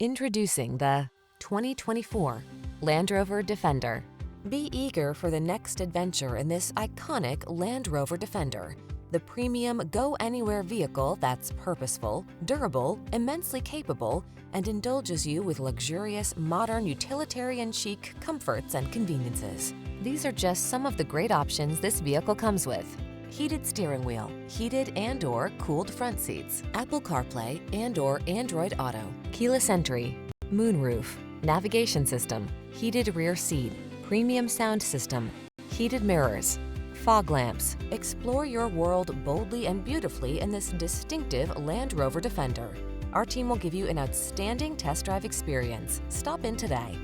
Introducing the 2024 Land Rover Defender. Be eager for the next adventure in this iconic Land Rover Defender, the premium go-anywhere vehicle that's purposeful, durable, immensely capable, and indulges you with luxurious, modern, utilitarian chic comforts and conveniences. These are just some of the great options this vehicle comes with: heated steering wheel, heated and/or cooled front seats, Apple CarPlay and/or Android Auto, keyless entry, moonroof, navigation system, heated rear seat, premium sound system, heated mirrors, fog lamps. Explore your world boldly and beautifully in this distinctive Land Rover Defender. Our team will give you an outstanding test drive experience. Stop in today.